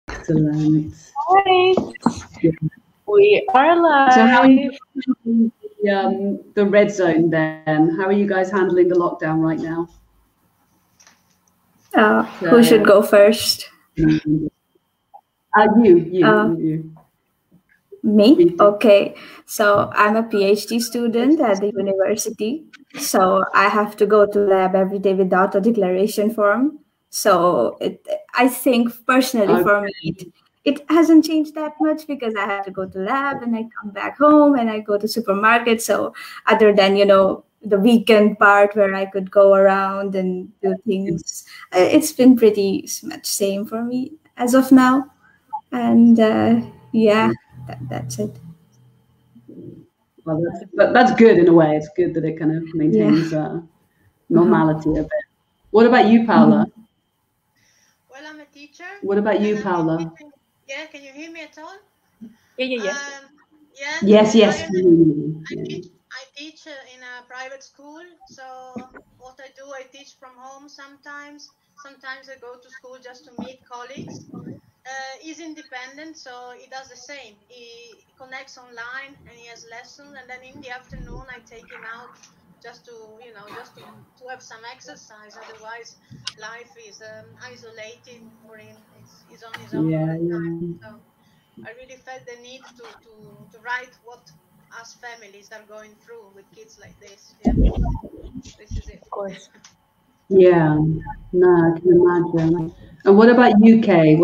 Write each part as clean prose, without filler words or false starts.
Excellent. Hi. We are live. So how are you handling the red zone then? How are you guys handling the lockdown right now? Who should go first? You. Me? Okay. So I'm a PhD student at the university. So I have to go to lab every day without a declaration form. So I think personally for me, it hasn't changed that much because I have to go to lab and I come back home and I go to supermarket. So other than, the weekend part where I could go around and do things, it's been pretty much same for me as of now. And yeah, that's it. Well, that's good in a way. It's good that it kind of maintains normality a bit. What about you, Paola? Well, I'm a teacher. What about you, Paola? Yeah, can you hear me at all? Yeah. Yes. I teach in a private school. So what I do, I teach from home sometimes. Sometimes I go to school just to meet colleagues. He's independent, so he does the same. He connects online and he has lessons, and then in the afternoon I take him out just to have some exercise. Otherwise, life is isolated for him. He's on his own all the time. So I really felt the need to write what us families are going through with kids like this. Yeah, this is it. Of course. Yeah, no, I can imagine. And what about UK?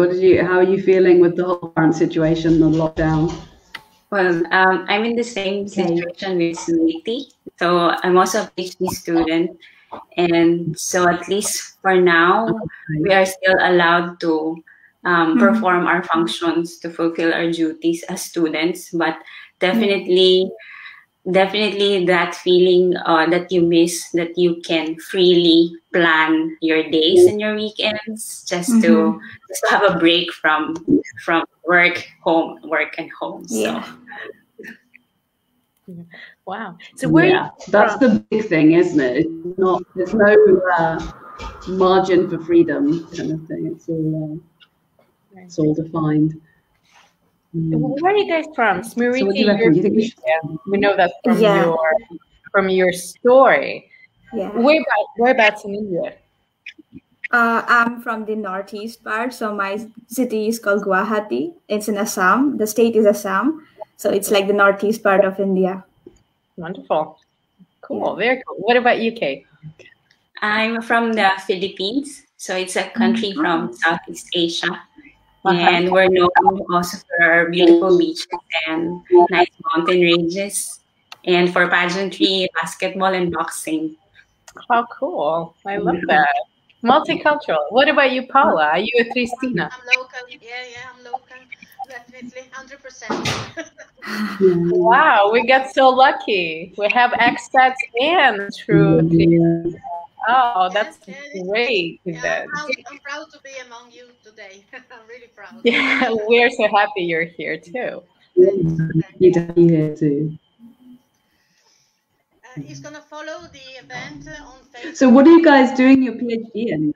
How are you feeling with the whole current situation, the lockdown? Well, I'm in the same situation with Smriti. So I'm also a PhD student. And so at least for now, we are still allowed to perform our functions to fulfill our duties as students. But definitely that feeling that you miss, that you can freely plan your days and your weekends just to have a break from work and home. Yeah. So. Wow. So that's the big thing, isn't it? There's no margin for freedom kind of thing. It's all defined. Where are you guys from? Smriti, so what do you reckon? Do you think we should? We know that from your story. Yeah. Whereabouts in India? I'm from the northeast part, so my city is called Guwahati. It's in Assam. The state is Assam, so it's like the northeast part of India. Wonderful. Cool. Yeah. Very cool. What about UK? I'm from the Philippines, so it's a country from Southeast Asia. And we're known also for our beautiful beaches and nice mountain ranges, and for pageantry, basketball, and boxing. How cool. I love that. Multicultural. What about you, Paula? Are you a Tristina? I'm local. Yeah, I'm local. Definitely, 100%. Wow, we got so lucky. We have expats and true. Oh, that's great. Yeah, I'm proud to be among you today. I'm really proud. Yeah, we're so happy you're here too. Happy to be here too. He's going to follow the event on Facebook. So what are you guys doing your PhD in?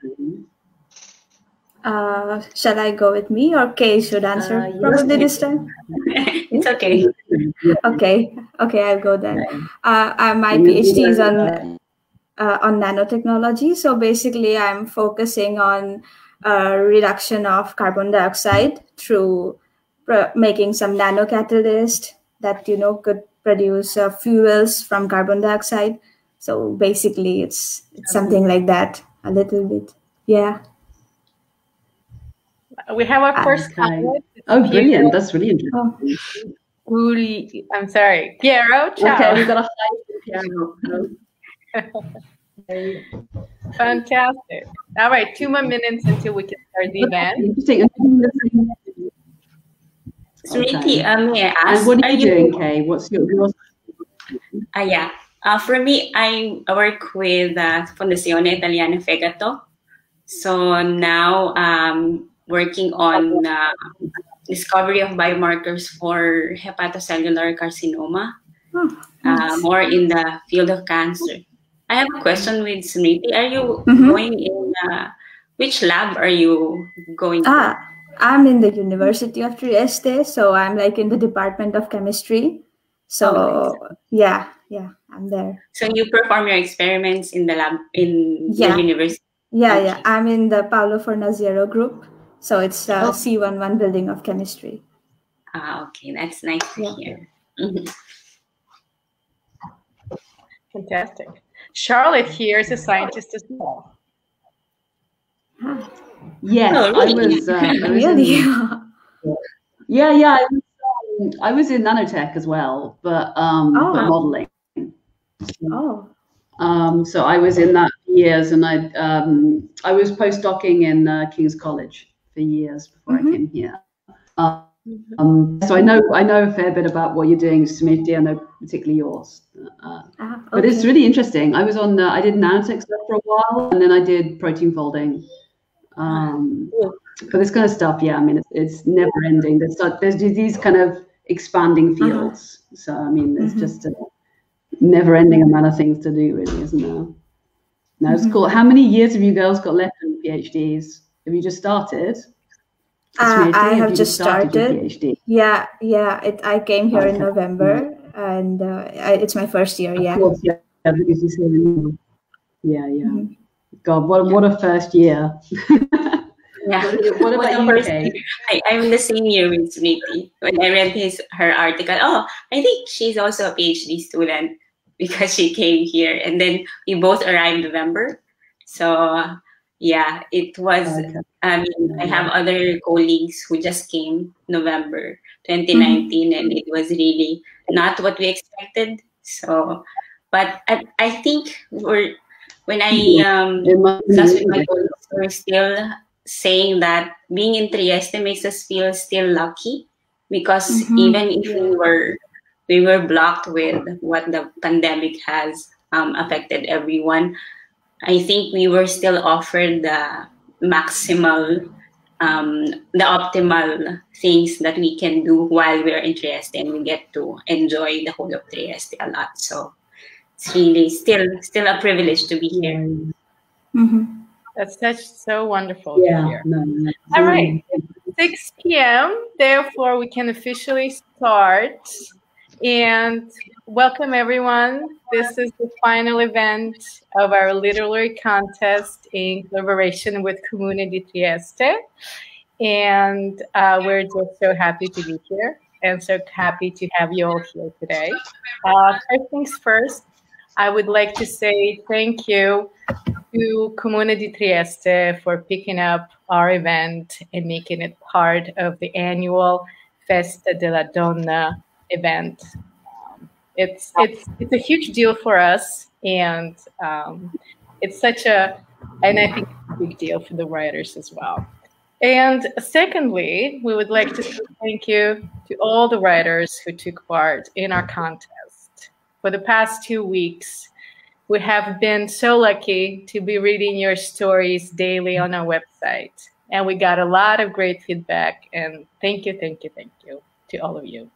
Shall I go with me or Kay should answer probably this time? It's okay. Okay, I'll go then. My PhD is on nanotechnology. So basically, I'm focusing on reduction of carbon dioxide through making some nanocatalyst that could produce fuels from carbon dioxide. So basically, it's something like that, a little bit. Yeah. We have our first comment. Oh, brilliant! That's really interesting. I'm sorry, Piero. Ciao. Okay, we've got a hi from Piero. Fantastic. All right, 2 more minutes until we can start the event. Interesting. Smriti, may I ask? And what are you doing, Kay? What's your? Yeah. For me, I work with Fondazione Italiana Fegato. So now working on discovery of biomarkers for hepatocellular carcinoma, more in the field of cancer. I have a question with Smriti. Are you going in which lab are you going to? I'm in the University of Trieste, so I'm like in the Department of Chemistry. So yeah, I'm there. So you perform your experiments in the lab in the university? Yeah, I'm in the Paulo Fornaziero group. So it's C11 building of chemistry. Okay, that's nice to hear. Fantastic. Charlotte here is a scientist as well. Yes, I was. Really? I was in nanotech as well, but modeling. So I was in that for years, and I was postdocing in King's College for years before I came here. So I know a fair bit about what you're doing, Smriti. I know particularly yours. But it's really interesting. I was on. I did nanotech stuff for a while, and then I did protein folding. For this kind of stuff, I mean, it's never ending. There's these kind of expanding fields. So I mean, there's just a never-ending amount of things to do, really, isn't there? No, it's cool. How many years have you girls got left in PhDs? Have you just started? I have just started. PhD? Yeah. I came here in November, and it's my first year. Of course, because you say, God, what a first year. What about you, Kate? I'm in the same year with Smriti. When I read her article, I think she's also a PhD student because she came here, and then we both arrived November. So it was. I have other colleagues who just came November 2019, and it was really not what we expected. So, but I think when I discussed with my colleagues, we're still saying that being in Trieste makes us feel still lucky, because even if we were blocked with what the pandemic has affected everyone, I think we were still offered the maximal, the optimal things that we can do while we're in Trieste, and we get to enjoy the whole of Trieste a lot. So it's really still a privilege to be here. That's so wonderful to hear. All right, it's 6 p.m. Therefore, we can officially start. And welcome, everyone. This is the final event of our literary contest in collaboration with Comune di Trieste. And we're just so happy to be here and so happy to have you all here today. First things first, I would like to say thank you to Comune di Trieste for picking up our event and making it part of the annual Festa della Donna event. It's a huge deal for us, and it's and I think it's a big deal for the writers as well. And secondly, we would like to say thank you to all the writers who took part in our contest. For the past 2 weeks, we have been so lucky to be reading your stories daily on our website. And we got a lot of great feedback. And thank you to all of you.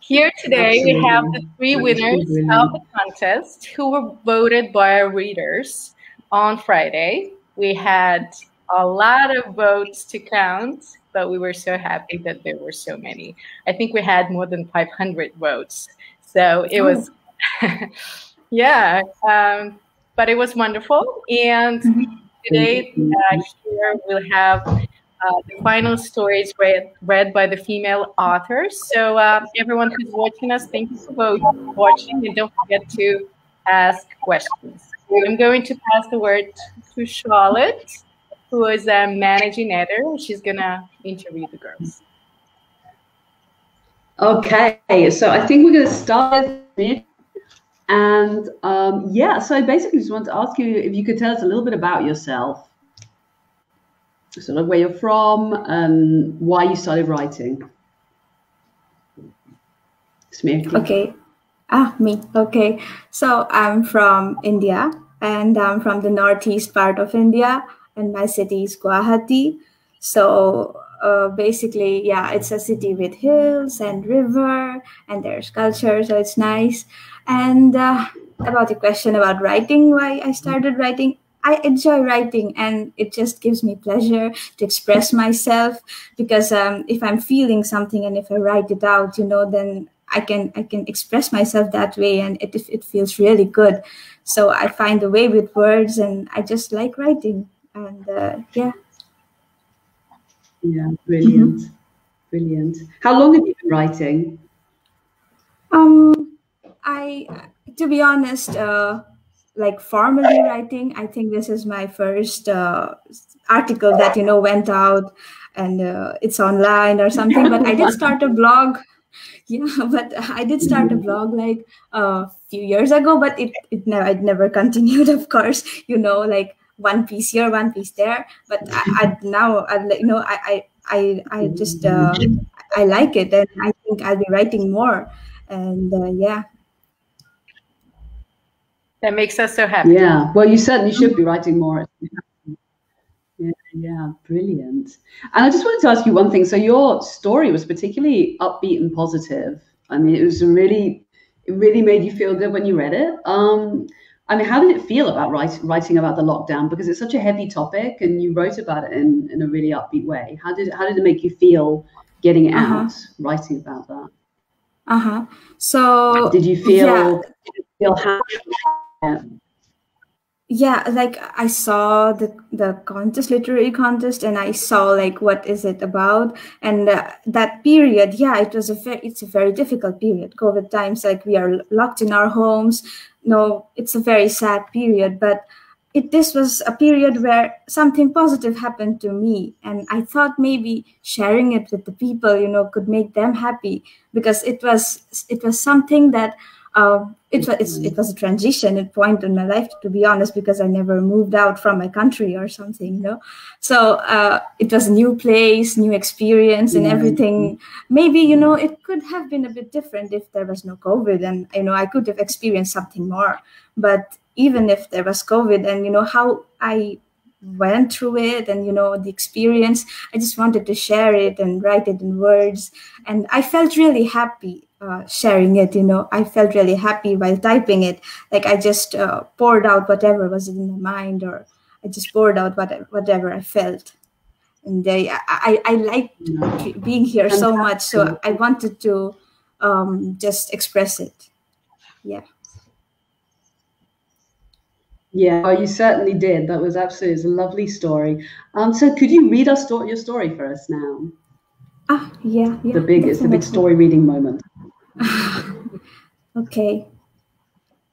Here today, we have the 3 winners of the contest who were voted by our readers on Friday. We had a lot of votes to count, but we were so happy that there were so many. I think we had more than 500 votes. So it was, but it was wonderful. And today, here we'll have the final stories read by the female authors. So everyone who's watching us, thank you for watching, and don't forget to ask questions. I'm going to pass the word to Charlotte, who is a managing editor. She's gonna interview the girls. Okay, so I think we're going to start with it. And so I basically just want to ask you if you could tell us a little bit about yourself, sort of where you're from and why you started writing. Smriti. Okay. Me. Okay. So I'm from India, and I'm from the northeast part of India, and my city is Guwahati. So basically, it's a city with hills and river, and there's culture, so it's nice. And about the question about writing, why I started writing, I enjoy writing, and it just gives me pleasure to express myself, because if I'm feeling something and if I write it out, then I can express myself that way, and it feels really good. So I find a way with words, and I just like writing, and yeah. Yeah, brilliant, brilliant. How long have you been writing? To be honest, like formally writing, I think this is my first article that went out, and it's online or something. But I did start a blog. Yeah, but I did start a blog like a few years ago, but it never continued. Of course, like one piece here, one piece there. But I just I like it, and I think I'll be writing more. And yeah. That makes us so happy. Yeah, well, you certainly should be writing more. Yeah, brilliant. And I just wanted to ask you one thing. So your story was particularly upbeat and positive. I mean, it really made you feel good when you read it. I mean, how did it feel about writing about the lockdown? Because it's such a heavy topic, and you wrote about it in a really upbeat way. How did it make you feel getting it out, writing about that? So did you feel happy? Yeah, like I saw the literary contest, and I saw like what is it about, and that period. Yeah, it's a very difficult period. COVID times, like we are locked in our homes. No, it's a very sad period, but this was a period where something positive happened to me, and I thought maybe sharing it with the people, could make them happy, because it was something that. It was a transition point in my life, to be honest, because I never moved out from my country or something, So it was a new place, new experience, and everything. Maybe it could have been a bit different if there was no COVID, and I could have experienced something more. But even if there was COVID, and how I went through it, and the experience, I just wanted to share it and write it in words, and I felt really happy sharing it. I felt really happy while typing it. Like I just poured out whatever was in my mind, or I just poured out whatever I felt. And I liked being here so much, so I wanted to just express it. Yeah. Yeah, oh, you certainly did. That was absolutely, it's a lovely story. So could you read your story for us now? Yeah. It's the big story reading moment. Okay.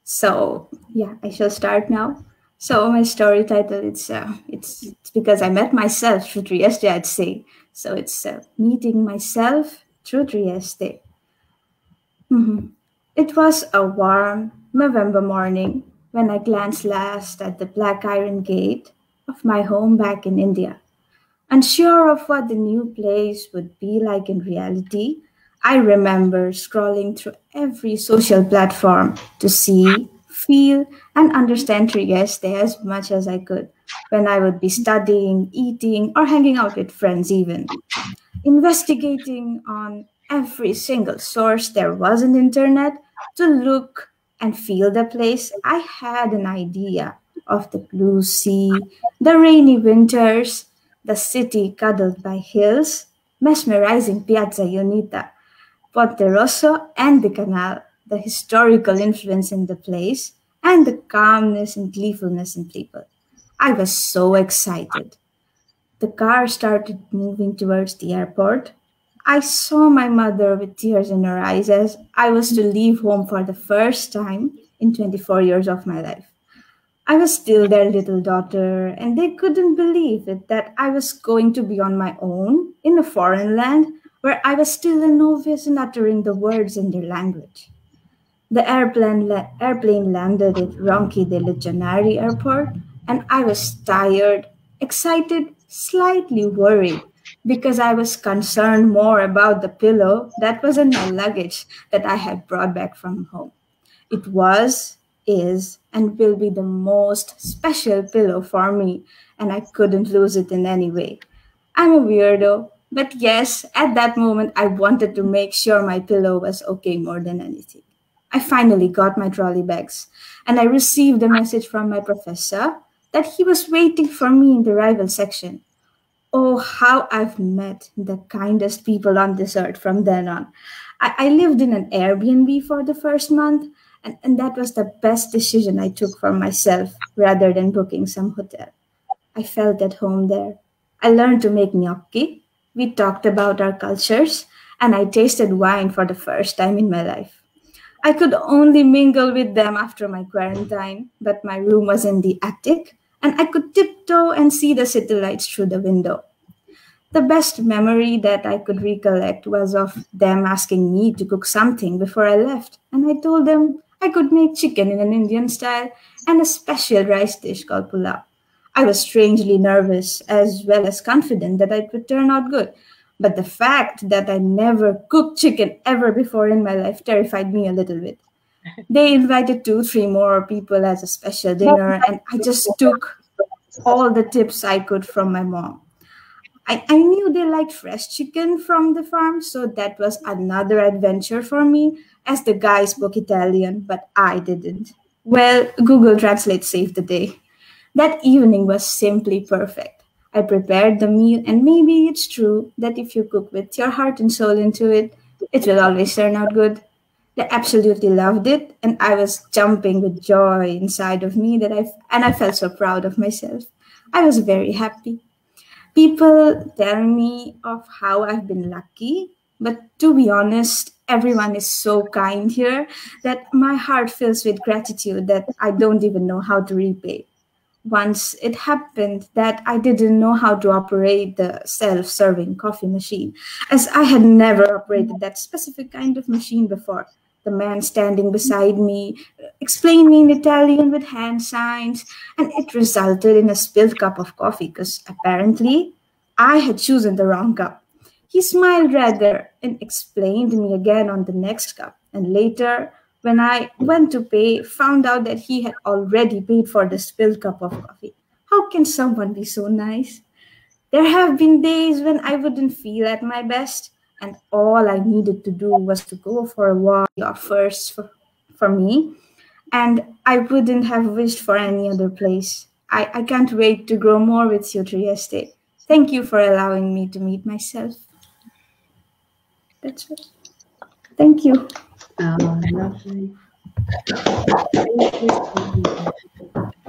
So yeah, I shall start now. So my story title, it's because I met myself through Trieste, I'd say. So it's meeting myself through Trieste. It was a warm November morning when I glanced last at the black iron gate of my home back in India. Unsure of what the new place would be like in reality, I remember scrolling through every social platform to see, feel, and understand Trieste as much as I could when I would be studying, eating, or hanging out with friends, even. Investigating on every single source there was on the internet to look and feel the place, I had an idea of the blue sea, the rainy winters, the city cuddled by hills, mesmerizing Piazza Ionita, Ponte Rosso, and the canal, the historical influence in the place, and the calmness and gleefulness in people. I was so excited. The car started moving towards the airport. I saw my mother with tears in her eyes as I was to leave home for the first time in 24 years of my life. I was still their little daughter, and they couldn't believe it that I was going to be on my own in a foreign land where I was still a novice in uttering the words in their language. The airplane landed at Ronchi de Legionari Airport, and I was tired, excited, slightly worried because I was concerned more about the pillow that was in my luggage that I had brought back from home. It was, is, and will be the most special pillow for me, and I couldn't lose it in any way. I'm a weirdo, but yes, at that moment I wanted to make sure my pillow was okay more than anything. I finally got my trolley bags, and I received a message from my professor that he was waiting for me in the arrival section. Oh, how I've met the kindest people on this earth from then on. I lived in an Airbnb for the first month, and that was the best decision I took for myself rather than booking some hotel. I felt at home there. I learned to make gnocchi. We talked about our cultures, and I tasted wine for the first time in my life. I could only mingle with them after my quarantine, but my room was in the attic, and I could tiptoe and see the city lights through the window. The best memory that I could recollect was of them asking me to cook something before I left, and I told them I could make chicken in an Indian style and a special rice dish called pulao. I was strangely nervous as well as confident that it would turn out good, but the fact that I never cooked chicken ever before in my life terrified me a little bit. They invited 2, 3 more people as a special dinner, and I just took all the tips I could from my mom. I knew they liked fresh chicken from the farm, so that was another adventure for me, as the guy spoke Italian, but I didn't. Well, Google Translate saved the day. That evening was simply perfect. I prepared the meal, and maybe it's true that if you cook with your heart and soul into it, it will always turn out good. They absolutely loved it, and I was jumping with joy inside of me and I felt so proud of myself. I was very happy. People tell me of how I've been lucky, but to be honest, everyone is so kind here that my heart fills with gratitude that I don't even know how to repay. Once it happened that I didn't know how to operate the self-serving coffee machine, as I had never operated that specific kind of machine before. The man standing beside me explained me in Italian with hand signs, and it resulted in a spilled cup of coffee because apparently I had chosen the wrong cup. He smiled rather and explained me again on the next cup, and later, when I went to pay, found out that he had already paid for the spilled cup of coffee. How can someone be so nice? There have been days when I wouldn't feel at my best, and all I needed to do was to go for a walk first for me, and I wouldn't have wished for any other place. I can't wait to grow more with you, Trieste. Thank you for allowing me to meet myself. That's it. Thank you. Oh, lovely.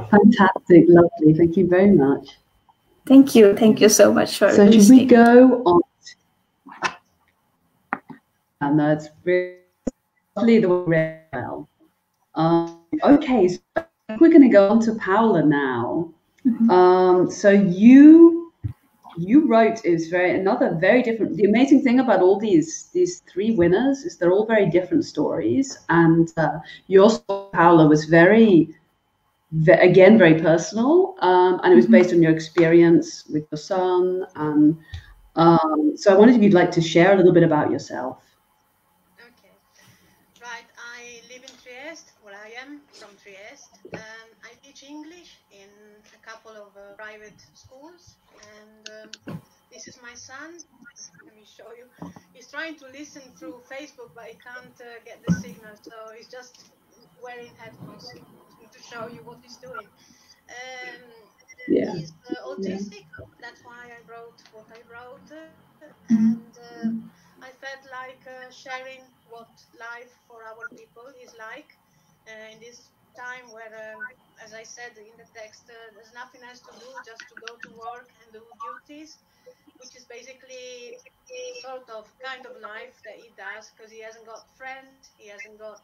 Fantastic, lovely. Thank you very much. Thank you. Thank you so much for listening. So should we go on? And that's really the way well. Okay, so we're going to go on to Paola now. So you wrote another very different. The amazing thing about all these 3 winners is they're all very different stories, and your story, Paola, was very personal, and it was based on your experience with your son. And so I wondered if you'd like to share a little bit about yourself. Okay, right. I live in Trieste, where I am from Trieste. I teach English in a couple of private schools, and this is my son. Let me show you. He's trying to listen through Facebook, but he can't get the signal, so he's just wearing headphones to show you what he's doing. He's autistic. That's why I wrote what I wrote, and I felt like sharing what life for our people is like in this time where, as I said in the text, there's nothing else to do, just to go to work and do duties, which is basically sort of kind of life that he does, because he hasn't got friends, he hasn't got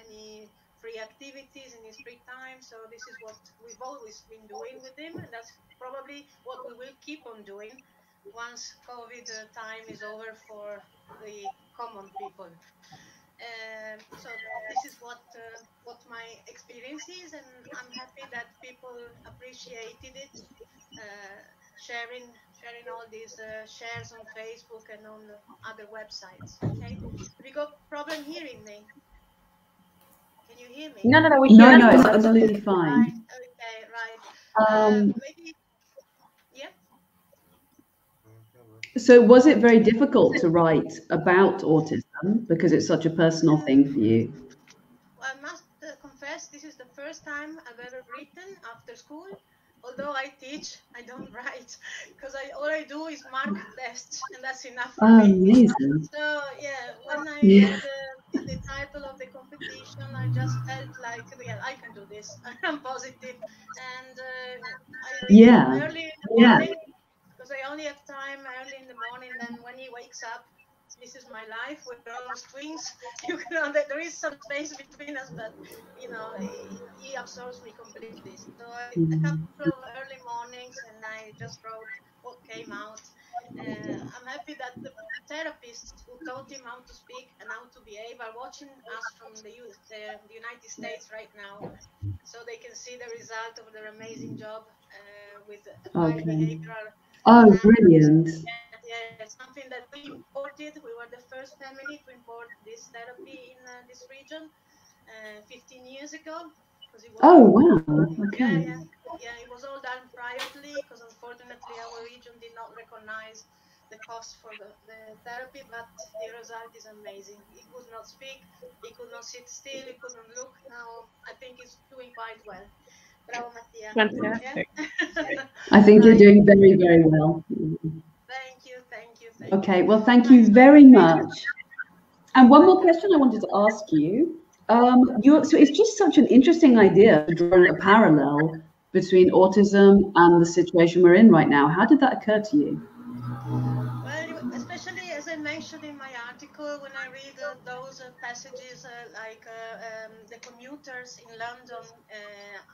any free activities in his free time. So this is what we've always been doing with him, and that's probably what we will keep on doing once COVID time is over for the common people. So this is what my experience is, and I'm happy that people appreciated it. Sharing all these shares on Facebook and on other websites. Okay, have you got problem hearing me? Can you hear me? No, we hear you. It's absolutely fine. Right. Okay, right. Maybe, yeah. So was it very difficult to write about autism because it's such a personal thing for you? I must confess, this is the first time I've ever written after school. Although I teach, I don't write because all I do is mark tests, and that's enough for me. Amazing. So yeah, when I Yeah. read the title of the competition, I just felt like, yeah, I can do this. I'm positive, and I read Yeah. early in the Yeah. morning because I only have time early in the morning. Then when he wakes up, this is my life. We're almost twins. You know, there is some space between us, but you know, he absorbs me completely. So a couple of early mornings, and I just wrote what came out. I'm happy that the therapists who taught him how to speak and how to behave are watching us from the United States right now, so they can see the result of their amazing job with applied behavioral Oh, analysis. brilliant. Yeah, something that we imported. We were the first family to import this therapy in this region 15 years ago. Because it was Oh, wow. Okay. yeah, it was all done privately because unfortunately our region did not recognize the cost for the therapy, but the result is amazing. He could not speak, he could not sit still, he couldn't look. Now I think he's doing quite well. Bravo, Mattia. Fantastic. Yeah? I think you're doing very, very well. Thank you, thank you, thank Okay, you. well, thank you very much. And one more question I wanted to ask you. So it's just such an interesting idea to draw a parallel between autism and the situation we're in right now. How did that occur to you? Well, especially as I mentioned in my article, when I read those passages the commuters in London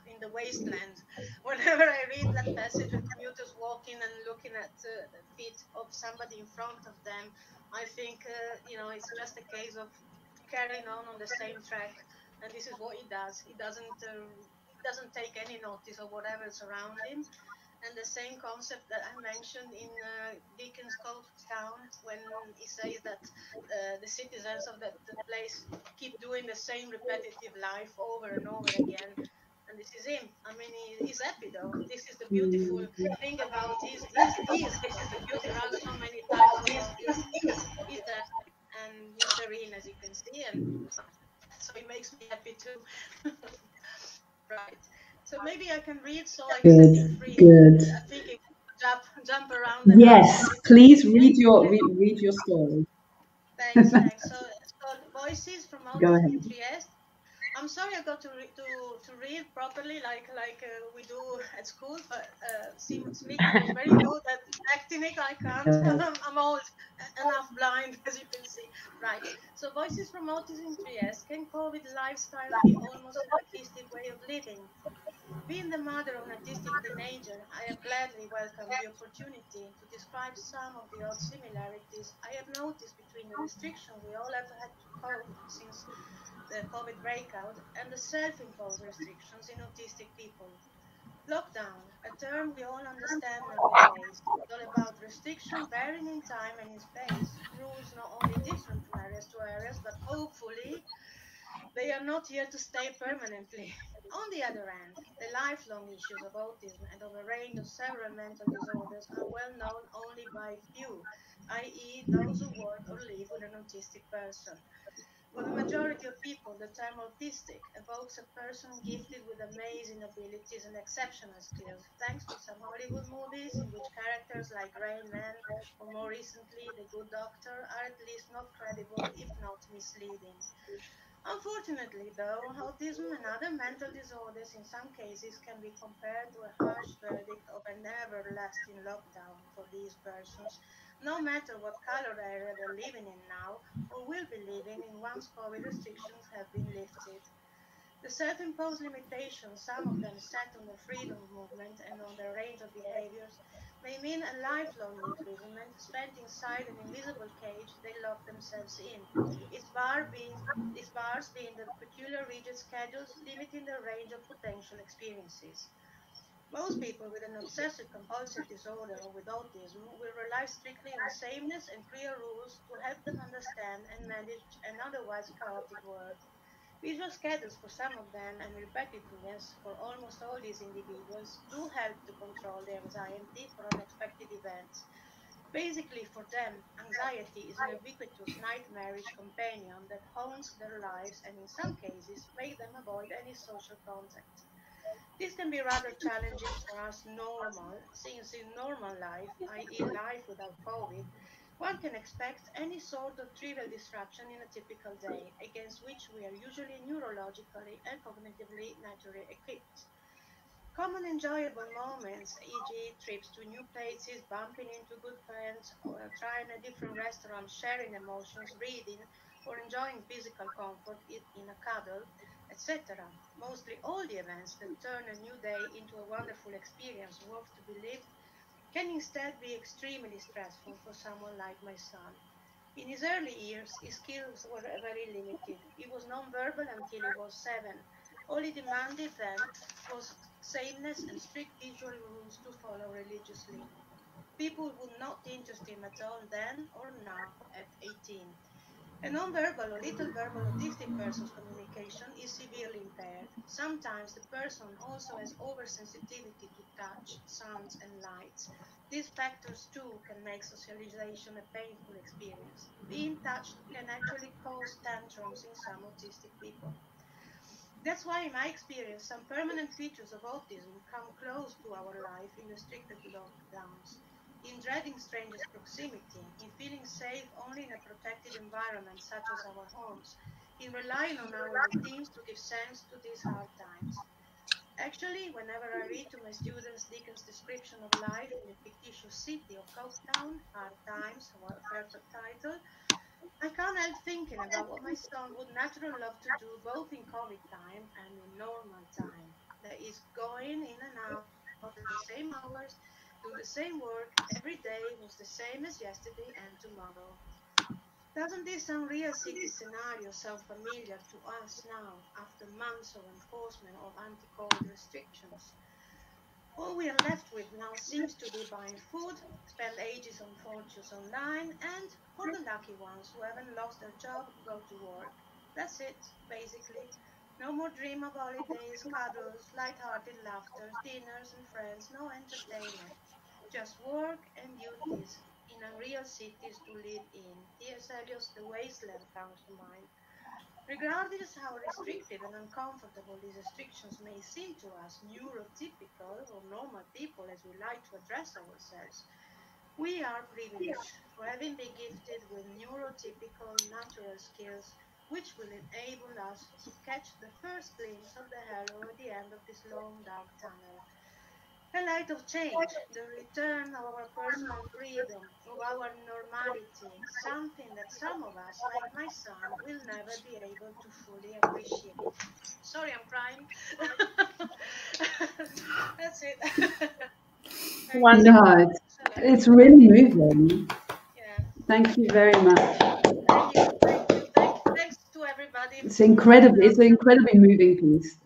in the wasteland, whenever I read that passage with commuters walking and looking at the feet of somebody in front of them, I think, it's just a case of carrying on the same track. And this is what he does. He doesn't take any notice of whatever's around him. And the same concept that I mentioned in Dickens' Town, when he says that the citizens of that place keep doing the same repetitive life over and over again. And this is him. I mean, he's happy though. This is the beautiful thing about his. This is the beauty. There are so many types of autism. He's happy and he's serene, as you can see, and so it makes me happy too. Right. So maybe I can read so I can set you free. Good. I think it jump around and Yes, please read your story. Thanks. So it's called Voices from Go Autism in ahead. Trieste. I'm sorry I got to read properly like we do at school, but Smriti was very good at acting it. I can't. I'm old enough blind, as you can see. Right. So Voices from Autism in Trieste can COVID lifestyle be almost an autistic way of living. Being the mother of an autistic teenager, I have gladly welcomed the opportunity to describe some of the odd similarities I have noticed between the restrictions we all have had to cope since the COVID breakout and the self-imposed restrictions in autistic people. Lockdown, a term we all understand nowadays, is all about restriction varying in time and in space. Rules not only different from areas to areas, but hopefully they are not here to stay permanently. On the other hand, the lifelong issues of autism and of a range of several mental disorders are well known only by few, i.e., those who work or live with an autistic person. For the majority of people, the term autistic evokes a person gifted with amazing abilities and exceptional skills, thanks to some Hollywood movies in which characters like Rain Man or more recently The Good Doctor are at least not credible, if not misleading. Unfortunately, though, autism and other mental disorders in some cases can be compared to a harsh verdict of an everlasting lockdown for these persons, no matter what color area they're living in now or will be living in once COVID restrictions have been lifted. The self-imposed limitations, some of them set on the freedom movement and on their range of behaviors, may mean a lifelong imprisonment spent inside an invisible cage they lock themselves in, its bars being the peculiar rigid schedules limiting their range of potential experiences. Most people with an obsessive compulsive disorder or with autism will rely strictly on sameness and clear rules to help them understand and manage an otherwise chaotic world. Visual schedules for some of them and repetitiveness for almost all these individuals do help to control their anxiety for unexpected events. Basically, for them, anxiety is an ubiquitous nightmarish companion that haunts their lives and in some cases make them avoid any social contact. This can be rather challenging for us normal, since in normal life, i.e. life without COVID, one can expect any sort of trivial disruption in a typical day, against which we are usually neurologically and cognitively naturally equipped. Common enjoyable moments, e.g., trips to new places, bumping into good friends, or trying a different restaurant, sharing emotions, reading, or enjoying physical comfort in a cuddle, etc. Mostly all the events that turn a new day into a wonderful experience worth to be lived can instead be extremely stressful for someone like my son. In his early years, his skills were very limited. He was non-verbal until he was 7. All he demanded then was sameness and strict visual rules to follow religiously. People would not interest him at all then or now at 18. A non-verbal or little verbal autistic person's communication is severely impaired. Sometimes the person also has oversensitivity to touch, sounds, and lights. These factors too can make socialization a painful experience. Being touched can actually cause tantrums in some autistic people. That's why, in my experience, some permanent features of autism come close to our life in restricted lockdowns. In dreading strangers' proximity, in feeling safe only in a protected environment such as our homes, in relying on our routines to give sense to these hard times. Actually, whenever I read to my students Dickens' description of life in the fictitious city of Coketown, Hard Times, a perfect title, I can't help thinking about what my son would naturally love to do both in COVID time and in normal time. That is going in and out at the same hours, do the same work, every day was the same as yesterday and tomorrow. Doesn't this unreal city scenario sound familiar to us now, after months of enforcement of anti-COVID restrictions? All we are left with now seems to be buying food, spend ages on fortunes online, and, for the lucky ones who haven't lost their job, go to work. That's it, basically. No more dream of holidays, cuddles, light-hearted laughter, dinners and friends, no entertainment. Just work and duties in unreal cities to live in. T.S. Eliot's The Wasteland comes to mind. Regardless how restrictive and uncomfortable these restrictions may seem to us neurotypical or normal people as we like to address ourselves, we are privileged for having been gifted with neurotypical natural skills which will enable us to catch the first glimpse of the halo at the end of this long dark tunnel. A light of change, the return of our personal freedom, of our normality, something that some of us, like my son, will never be able to fully appreciate. Sorry, I'm crying. That's it. No, it's really moving. Yeah. Thank you very much. Thank you. Thanks to everybody. It's an incredibly moving piece.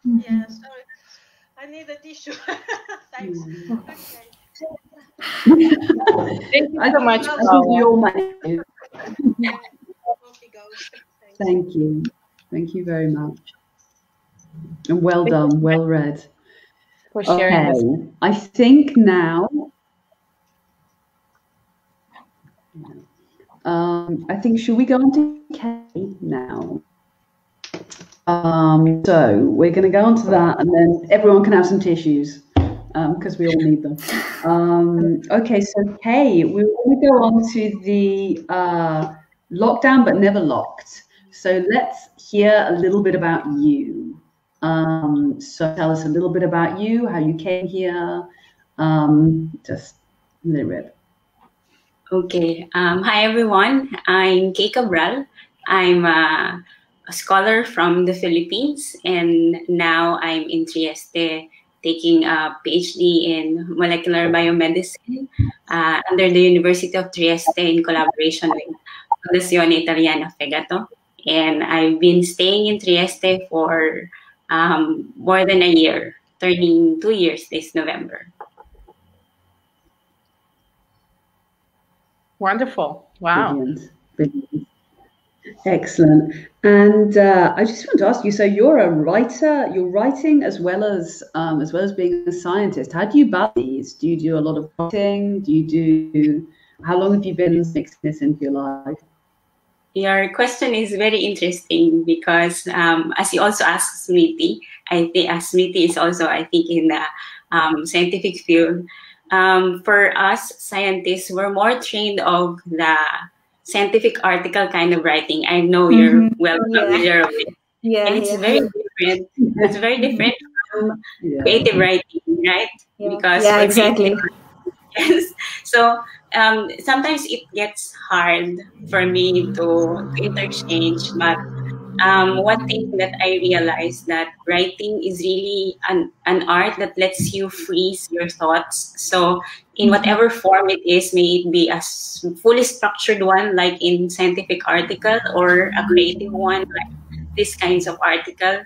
Yeah, sorry. I need a tissue. Thanks. Okay. Thank you so much, Paola. Thanks. Thank you. Thank you very much. And well done, well read. For sharing this. I think now, should we go on to Kay now? So we're going to go on to that, and then everyone can have some tissues because we all need them. Okay, so Kay, we want to go on to the lockdown but never locked. So let's hear a little bit about you. So tell us a little bit about you, how you came here, just a little bit. Okay. Hi, everyone. I'm Kay Cabral. I'm a scholar from the Philippines, and now I'm in Trieste taking a PhD in molecular biomedicine under the University of Trieste in collaboration with Fondazione Italiana Fegato. And I've been staying in Trieste for more than a year, turning 2 years this November. Wonderful. Wow. Brilliant. Excellent. And I just want to ask you, so you're a writer, you're writing as well as being a scientist. How do you balance these? Do you do a lot of writing? Do you do How long have you been mixing this into your life? Your question is very interesting because, as you also asked Smriti, I think Smriti is also, I think, in the scientific field. For us scientists, we're more trained of the scientific article kind of writing. I know you're well familiar with it. And it's very different. It's very different from creative writing, right? Because exactly. Yes. So sometimes it gets hard for me to interchange, but one thing that I realized that writing is really an art that lets you freeze your thoughts. So in whatever form it is, may it be a fully structured one like in scientific article or a creative one like these kinds of article,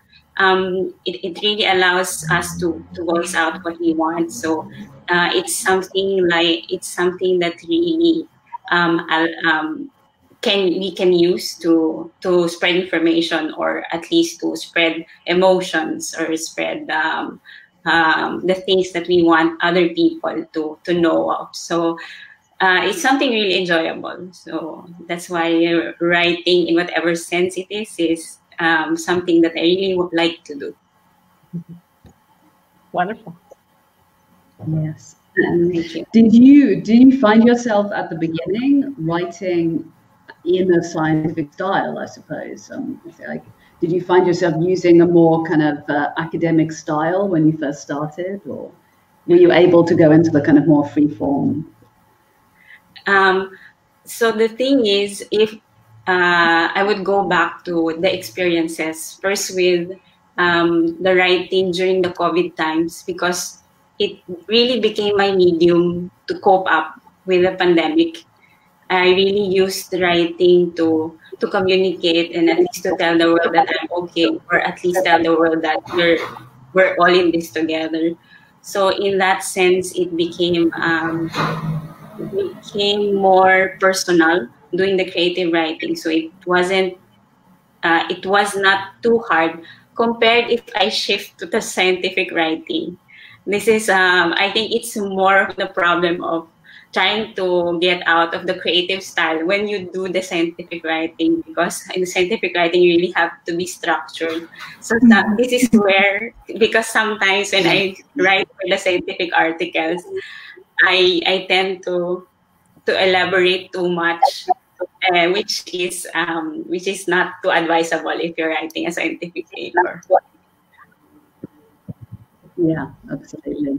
it really allows us to voice out what we want. So it's something that really we can use to spread information, or at least to spread emotions, or spread the things that we want other people to know of. So it's something really enjoyable. So that's why writing, in whatever sense it is something that I really would like to do. Wonderful. Yes. Thank you. Did you find yourself at the beginning writing in a scientific style, I suppose? Like, did you find yourself using a more kind of academic style when you first started, or were you able to go into the kind of more free form? So the thing is, if I would go back to the experiences first with the writing during the COVID times, because it really became my medium to cope up with the pandemic. I really used writing to communicate, and at least to tell the world that I'm okay, or at least tell the world that we're all in this together. So in that sense, it became more personal doing the creative writing. So it was not too hard compared if I shift to the scientific writing. This is, I think it's more of the problem of trying to get out of the creative style when you do the scientific writing, because in scientific writing you really have to be structured. So this is where, because sometimes when I write for the scientific articles, I tend to elaborate too much, which is not too advisable if you're writing a scientific paper. Yeah, absolutely.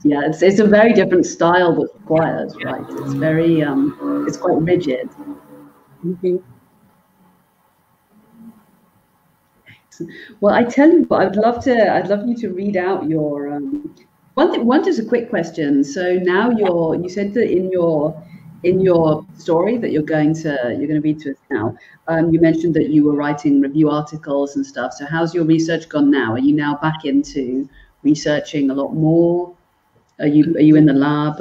Yeah, it's a very different style that's required, right? It's very it's quite rigid. Mm-hmm. Well, I tell you what, I'd love you to read out your one just a quick question. So now you said that in your story that you're going to read to us now, you mentioned that you were writing review articles and stuff. So how's your research gone now? Are you now back into researching a lot more? Are you in the lab?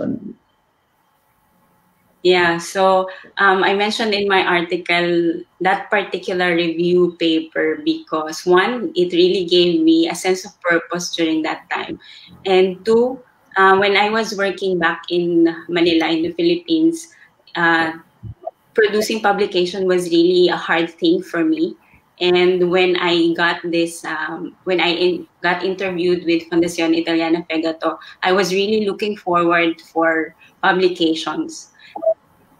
Yeah, so I mentioned in my article that particular review paper because, one, it really gave me a sense of purpose during that time. And two, when I was working back in Manila, in the Philippines, producing publication was really a hard thing for me. And when I got this, got interviewed with Fondazione Italiana Fegato, I was really looking forward for publications.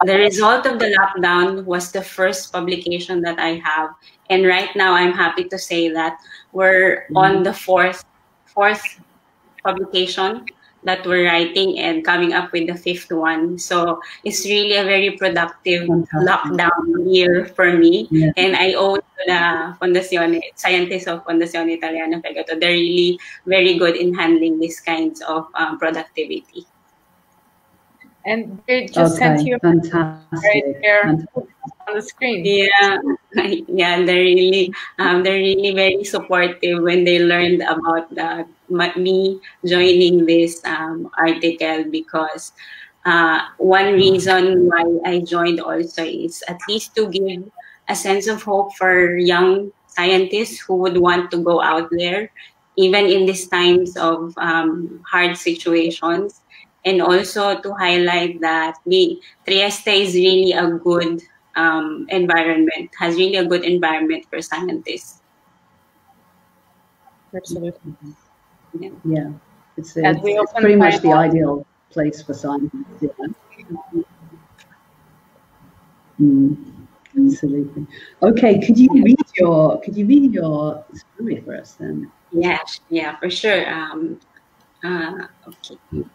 The result of the lockdown was the first publication that I have. And right now, I'm happy to say that we're on the fourth publication that we're writing and coming up with the fifth one. So it's really a very productive lockdown year for me. Yeah. And I owe the scientists of Fondazione Italiana Fegato. They're really very good in handling these kinds of productivity. And they just sent you right there on the screen. Yeah, yeah, they're really very supportive when they learned about me joining this article, because one reason why I joined also is at least to give a sense of hope for young scientists who would want to go out there, even in these times of hard situations. and also to highlight that Trieste is really a good environment, has really a good environment for scientists. Absolutely. Yeah. It's pretty much the ideal place for scientists. Yeah. Absolutely. Okay, could you read your story for us then? Yeah, for sure. Okay.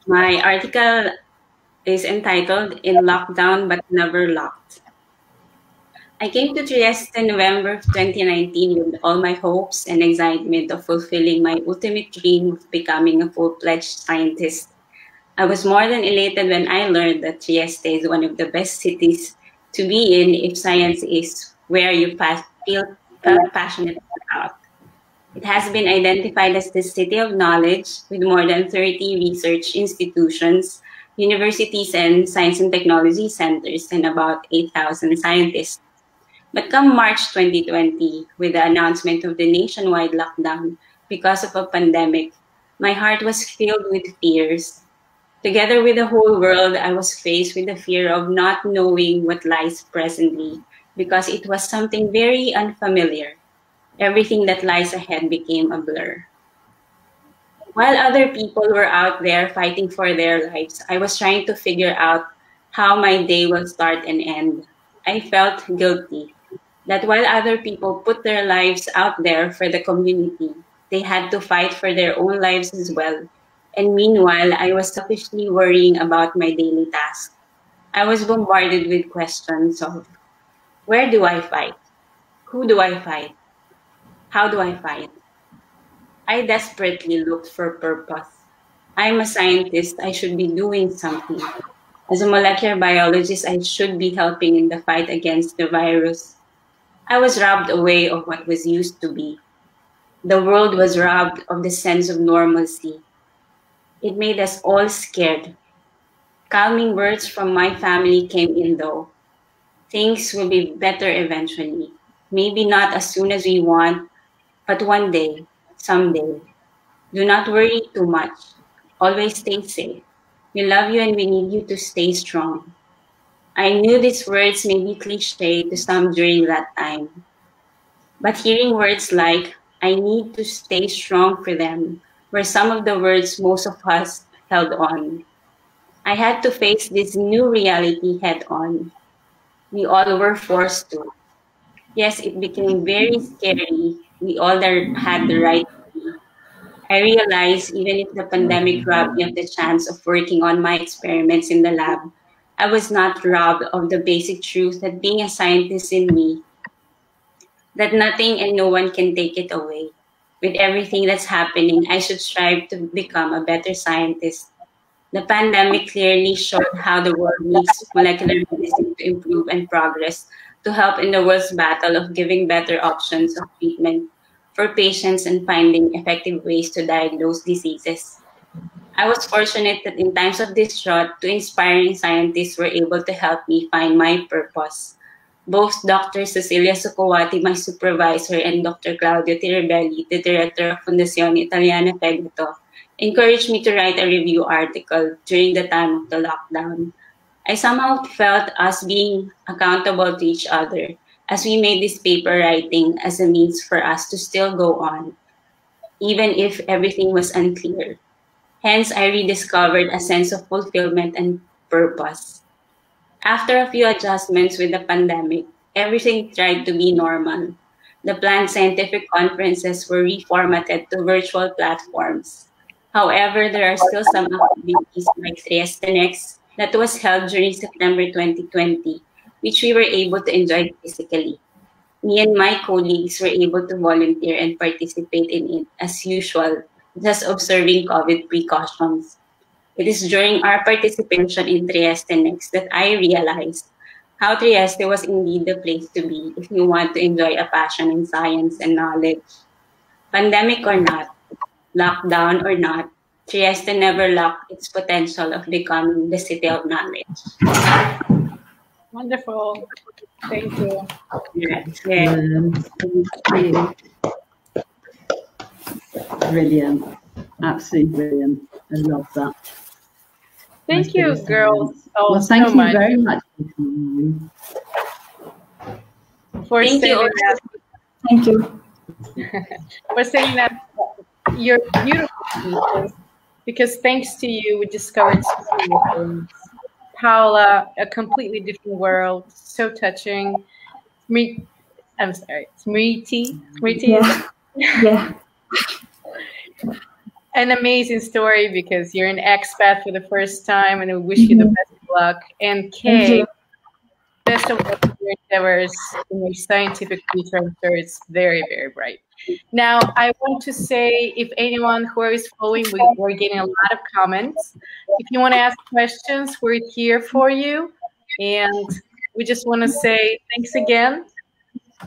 My article is entitled "In Lockdown But Never Locked." I came to Trieste in November of 2019 with all my hopes and excitement of fulfilling my ultimate dream of becoming a full-fledged scientist. I was more than elated when I learned that Trieste is one of the best cities to be in if science is where you felt passionate about. It has been identified as the city of knowledge with more than 30 research institutions, universities, and science and technology centers, and about 8,000 scientists. But come March 2020, with the announcement of the nationwide lockdown because of a pandemic, my heart was filled with fears. Together with the whole world, I was faced with the fear of not knowing what lies presently because it was something very unfamiliar. Everything that lies ahead became a blur. While other people were out there fighting for their lives, I was trying to figure out how my day will start and end. I felt guilty that while other people put their lives out there for the community, they had to fight for their own lives as well. And meanwhile, I was selfishly worrying about my daily tasks. I was bombarded with questions of where do I fight? Who do I fight? How do I fight? I desperately looked for purpose. I'm a scientist, I should be doing something. As a molecular biologist, I should be helping in the fight against the virus. I was robbed away of what was used to be. The world was robbed of the sense of normalcy. It made us all scared. Calming words from my family came in though. Things will be better eventually. Maybe not as soon as we want, but one day, someday. Do not worry too much. Always stay safe. We love you and we need you to stay strong. I knew these words may be cliche to some during that time. But hearing words like, I need to stay strong for them, were some of the words most of us held on. I had to face this new reality head on. We all were forced to. Yes, it became very scary. We all had the right to be. I realized even if the pandemic robbed me of the chance of working on my experiments in the lab, I was not robbed of the basic truth that being a scientist in me, that nothing and no one can take it away. With everything that's happening, I should strive to become a better scientist. The pandemic clearly showed how the world needs molecular medicine to improve and progress to help in the world's battle of giving better options of treatment for patients and finding effective ways to diagnose diseases. I was fortunate that in times of distraught, two inspiring scientists were able to help me find my purpose. Both Dr. Cecilia Succoati, my supervisor, and Dr. Claudio Tirabelli, the director of Fondazione Italiana Fegato, encouraged me to write a review article during the time of the lockdown. I somehow felt us being accountable to each other as we made this paper writing as a means for us to still go on, even if everything was unclear. Hence, I rediscovered a sense of fulfillment and purpose. After a few adjustments with the pandemic, everything tried to be normal. The planned scientific conferences were reformatted to virtual platforms. However, there are still some activities like Trieste Next that was held during September 2020, which we were able to enjoy physically. Me and my colleagues were able to volunteer and participate in it as usual, just observing COVID precautions. It is during our participation in Trieste Next that I realized how Trieste was indeed the place to be if you want to enjoy a passion in science and knowledge. Pandemic or not, lockdown or not, Trieste never locked its potential of becoming the city of knowledge. Wonderful. Thank you. Yes. Brilliant. Absolutely brilliant. I love that. Thank you, girls. Well, thank you very much. For thank saying you. That. Thank you. For saying that you're beautiful, because thanks to you, we discovered so many things. Paola, a completely different world, so touching. I'm sorry, Smriti. Yeah. Yeah. An amazing story because you're an expat for the first time, and we wish you the best of luck. And Kay, best of luck with your endeavors in your scientific future. I'm sure it's very, very bright. Now, I want to say, if anyone who is following, we're getting a lot of comments. If you want to ask questions, we're here for you. And we just want to say thanks again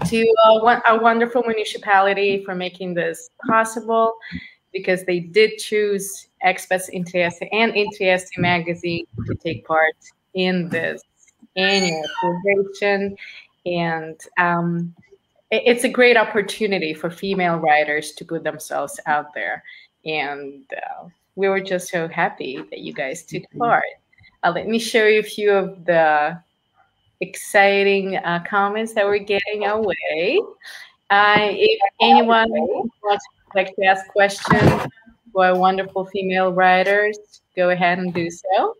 to our wonderful municipality for making this possible, because they did choose Expats in Trieste and in Trieste magazine to take part in this annual celebration. And it's a great opportunity for female writers to put themselves out there. And we were just so happy that you guys took part. Let me show you a few of the exciting comments that we're getting our way. If anyone would like to ask questions for our wonderful female writers, go ahead and do so.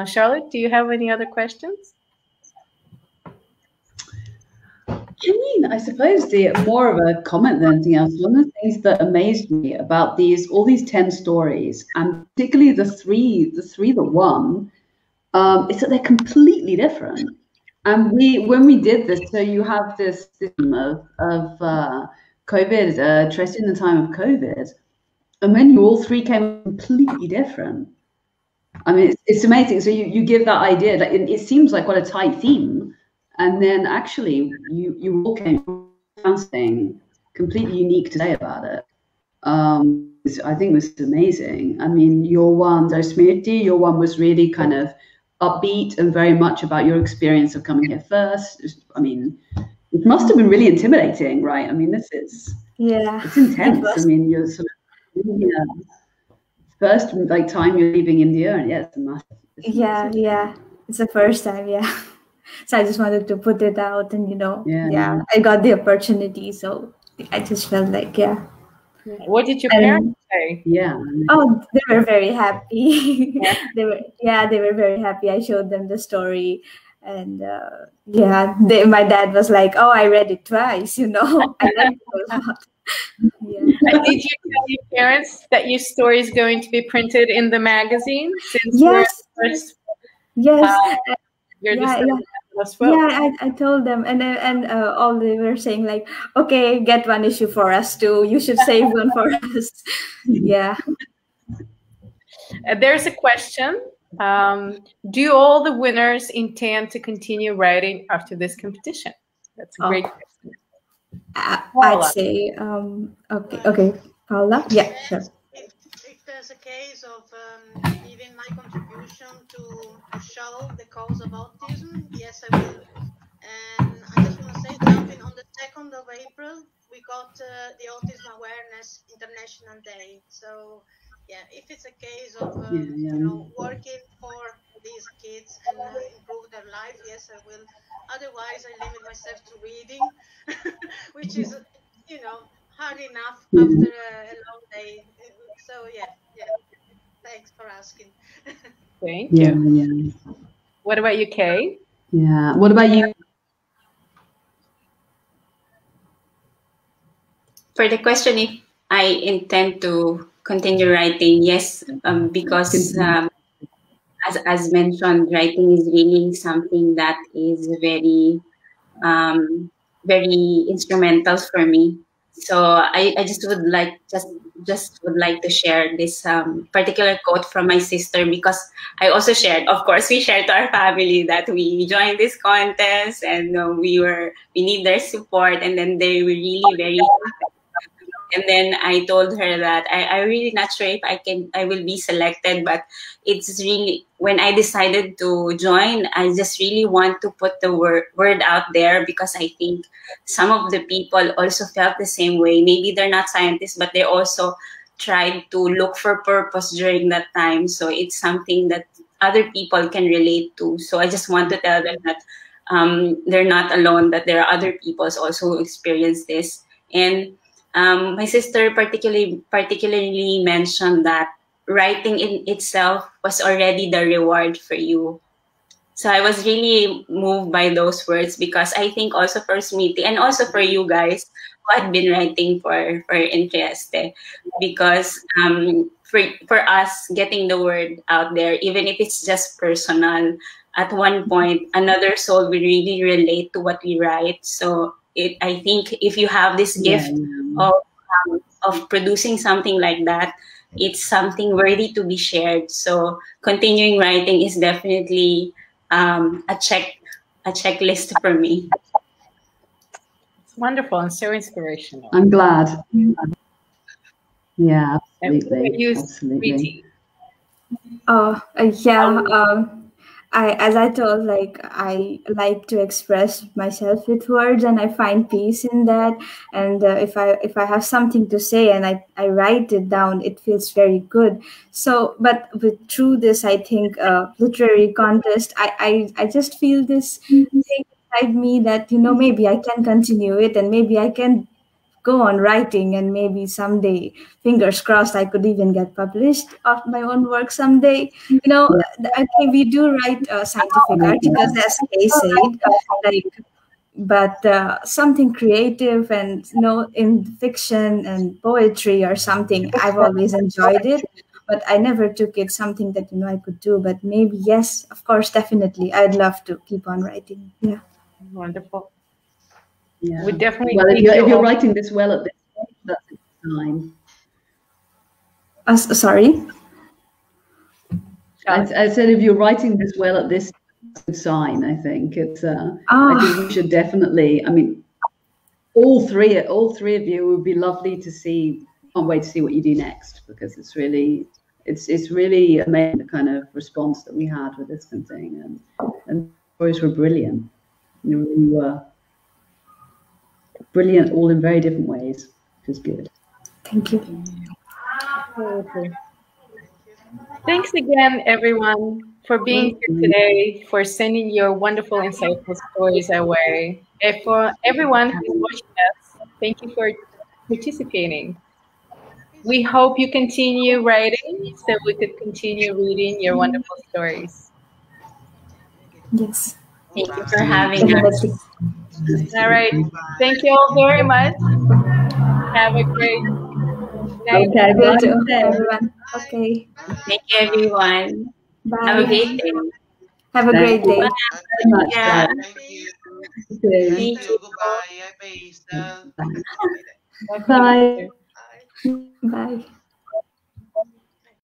Charlotte, do you have any other questions? I suppose more of a comment than anything else. One of the things that amazed me about all these 10 stories, and particularly the three that won, is that they're completely different. And when we did this, so you have this system of COVID, Trieste in the time of COVID, and then you all three came completely different. I mean, it's amazing. So you give that idea that it seems like what a tight theme, and then actually you all came from something completely unique to say about it. I think it was amazing. I mean, your one, Smriti, your one was really kind of upbeat and very much about your experience of coming here first. I mean, it must have been really intimidating, right? I mean, it's intense. I mean, you're sort of first time you're leaving India, and it's massive. It's the first time, So I just wanted to put it out, and I got the opportunity, so I just felt like What did your parents say? Oh, they were very happy. They were very happy. I showed them the story, and my dad was like, "Oh, I read it twice." I liked it a lot. And did you tell your parents that your story is going to be printed in the magazine? Since I told them, and all they were saying like, okay, get one issue for us too. You should save one for us. There's a question. Do all the winners intend to continue writing after this competition? That's a great question. I'd say, okay, Paola. Yeah, sure. If there's a case of giving my contribution to show the cause of autism, yes, I will. And I just want to say something. On the 2nd of April, we got the Autism Awareness International Day. So, if it's a case of working for these kids and improve their life, yes, I will. Otherwise, I limit myself to reading, which is, hard enough after a long day. So, thanks for asking. Thank you. What about you, Kay? What about you? For the question, if I intend to continue writing, yes, because as mentioned, writing is really something that is very, very instrumental for me. So I just would like would like to share this particular quote from my sister, because I also shared, of course, we shared to our family that we joined this contest, and we need their support, and then they were really very happy. And then I told her that I'm really not sure if I will be selected, but it's really, when I decided to join, I just really want to put the word out there, because I think some of the people also felt the same way. Maybe they're not scientists, but they're also tried to look for purpose during that time. So it's something that other people can relate to. So I just want to tell them that they're not alone, that there are other people also who experience this. And my sister particularly mentioned that writing in itself was already the reward for you. So I was really moved by those words, because I think also for Smriti and also for you guys who had been writing for Trieste, because for us, getting the word out there, even if it's just personal, at one point another soul will really relate to what we write. So I think if you have this gift of producing something like that, it's something worthy to be shared. So continuing writing is definitely a checklist for me. It's wonderful and so inspirational. I'm glad. Yeah, absolutely. Absolutely. As I told, like, I like to express myself with words, and I find peace in that. And if I have something to say and I write it down, it feels very good. So, but through this, I think literary contest, I just feel this thing inside me that, you know, maybe I can continue it, and maybe I can go on writing, and maybe someday, fingers crossed, I could even get published of my own work someday. You know, okay, we do write scientific articles, as they said, like, but something creative and, you know, in fiction and poetry or something, I've always enjoyed it, but I never took it something that, you know, I could do. But maybe, yes, of course, definitely, I'd love to keep on writing. Yeah. Wonderful. Yeah. We definitely. Well, if you're writing this well at this point, that's a good sign. Sorry? I said if you're writing this well at this, that's a good sign. I think it's. I think we should definitely. I mean, all three of you would be lovely to see. Can't wait to see what you do next, because it's really amazing the kind of response that we had with this kind of thing, and the stories were brilliant. You really were. Brilliant, all in very different ways, which is good. Thank you. Thanks again, everyone, for being here today, for sending your wonderful, insightful stories our way. And for everyone who's watching us, thank you for participating. We hope you continue writing so we could continue reading your wonderful stories. Yes. Thank you for having us. All right. Thank you all very much. Have a great night. Okay, bye to everyone. Okay. Thank you, everyone. Bye. Have a great day. Have a great day. Bye. Yeah. Thank you. Bye. Bye. Bye.